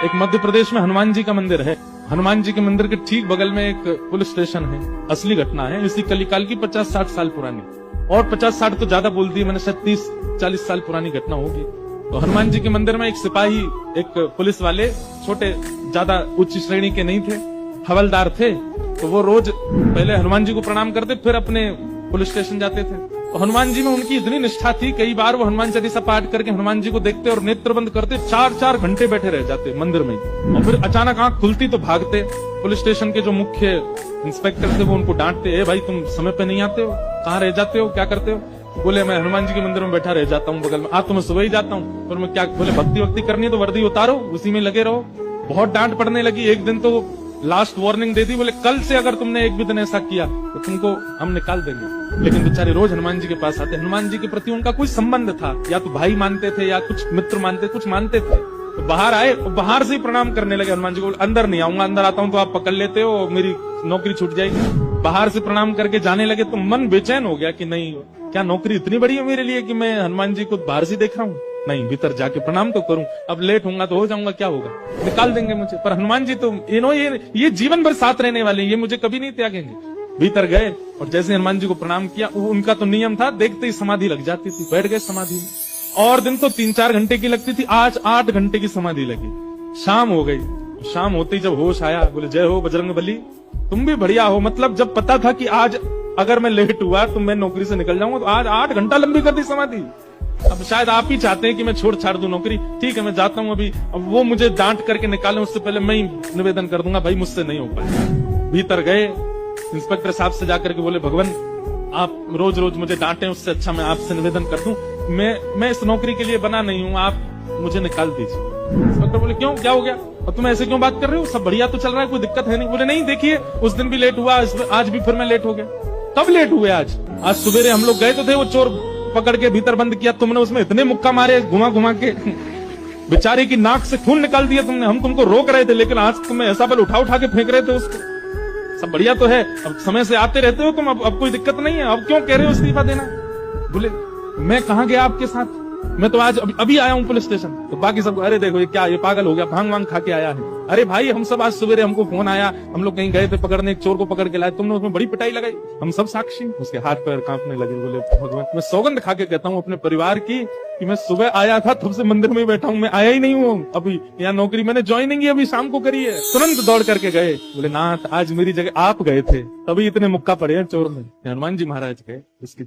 एक मध्य प्रदेश में हनुमान जी का मंदिर है। हनुमान जी के मंदिर के ठीक बगल में एक पुलिस स्टेशन है। असली घटना है, इसी कलिकाल की 50-60 साल पुरानी, और 50-60 तो ज्यादा बोल दी मैंने, शायद 30-40 साल पुरानी घटना होगी। तो हनुमान जी के मंदिर में एक सिपाही, एक पुलिस वाले, छोटे, ज्यादा उच्च श्रेणी के नहीं थे, हवलदार थे। तो वो रोज पहले हनुमान जी को प्रणाम करते, फिर अपने पुलिस स्टेशन जाते थे। तो हनुमान जी में उनकी इतनी निष्ठा थी, कई बार वो हनुमान चालीसा पाठ करके हनुमान जी को देखते और नेत्र बंद करते, 4-4 घंटे बैठे रह जाते मंदिर में। और फिर अचानक आंख खुलती तो भागते। पुलिस स्टेशन के जो मुख्य इंस्पेक्टर थे वो उनको डांटते, ए भाई तुम समय पे नहीं आते हो, कहाँ रह जाते हो, क्या करते हो? बोले मैं हनुमान जी के मंदिर में बैठा रह जाता हूँ बगल में। आज तो मैं सुबह ही जाता हूँ। पर मैं क्या, बोले भक्ति वक्ति करनी है तो वर्दी उतारो, उसी में लगे रहो। बहुत डांट पड़ने लगी। एक दिन तो लास्ट वार्निंग दे दी, बोले कल से अगर तुमने एक भी दिन ऐसा किया तो तुमको हम निकाल देंगे। लेकिन बेचारे रोज हनुमान जी के पास आते। हनुमान जी के प्रति उनका कोई संबंध था, या तो भाई मानते थे या कुछ मित्र मानते, कुछ मानते थे। तो बाहर आए, बाहर से ही प्रणाम करने लगे हनुमान जी को। अंदर नहीं आऊंगा, अंदर आता हूं तो आप पकड़ लेते हो, मेरी नौकरी छूट जाएगी। बाहर से प्रणाम करके जाने लगे तो मन बेचैन हो गया कि नहीं, क्या नौकरी इतनी बड़ी है मेरे लिए कि मैं हनुमान जी को बाहर से देख रहा हूँ? नहीं, भीतर जाके प्रणाम तो करूं। अब लेट होऊंगा तो हो जाऊंगा, क्या होगा, निकाल देंगे मुझे। पर हनुमान जी तो ये जीवन भर साथ रहने वाले, ये मुझे कभी नहीं त्यागेंगे। भीतर गए और जैसे हनुमान जी को प्रणाम किया, उनका तो नियम था, देखते ही समाधि लग जाती थी। बैठ गए समाधि में। और दिन तो 3-4 घंटे की लगती थी, आज 8 घंटे की समाधि लगी। शाम हो गई। शाम होते ही जब होश आया, बोले जय हो बजरंगबली, तुम भी बढ़िया हो। मतलब जब पता था कि आज अगर मैं लेट हुआ तो मैं नौकरी से निकल जाऊंगा, तो आज 8 घंटा लंबी कर दी समाधि। अब शायद आप ही चाहते हैं कि मैं छोड़ छाड़ दूं नौकरी। ठीक है, मैं जाता हूं अभी। अब वो मुझे डांट करके निकालें उससे पहले मैं ही निवेदन कर दूंगा, भाई मुझसे नहीं हो पाया। भीतर गए, इंस्पेक्टर साहब से जाकर के बोले, भगवान आप रोज रोज मुझे डांटे, उससे अच्छा मैं आपसे निवेदन कर दूं, मैं इस नौकरी के लिए बना नहीं हूं, आप मुझे निकाल दीजिए। इंस्पेक्टर बोले क्यों, क्या हो गया, और तुम ऐसे क्यों बात कर रहे हो, सब बढ़िया तो चल रहा है, कोई दिक्कत है नहीं? बोले नहीं, देखिए उस दिन भी लेट हुआ, आज भी फिर मैं लेट हो गया। कब लेट हुए? आज सुबेरे हम लोग गए तो थे, वो चोर पकड़ के भीतर बंद किया, तुमने उसमें इतने मुक्का मारे घुमा घुमा के, बेचारे की नाक से खून निकाल दिया तुमने। हम तुमको रोक रहे थे, लेकिन आज तुम्हें ऐसा बल उठा उठा के फेंक रहे थे उसको। सब बढ़िया तो है, अब समय से आते रहते हो तुम, अब कोई दिक्कत नहीं है, अब क्यों कह रहे हो इस्तीफा देना? बोले मैं कहाँ गया आपके साथ, मैं तो आज अभी आया हूँ पुलिस स्टेशन। तो बाकी सब, अरे देखो ये क्या, ये पागल हो गया, भांग वांग खा के आया है। अरे भाई हम सब आज सवेरे, हमको फोन आया, हम लोग कहीं गए थे पकड़ने, एक चोर को पकड़ के लाए, तुमने उसमें बड़ी पिटाई लगाई, हम सब साक्षी। उसके हाथ पैर कांपने लगे। बोले भगवान, मैं सौगंध खा के कहता हूँ अपने परिवार की कि मैं सुबह आया था, तब से मंदिर में ही बैठा हूँ, मैं आया ही नहीं हूँ अभी। यहाँ नौकरी मैंने ज्वाइनिंग ही अभी शाम को करी है। तुरंत दौड़ करके गए। बोले नाथ, आज मेरी जगह आप गए थे, तभी इतने मुक्का पड़े हैं चोर में। हनुमान जी महाराज गए इसकी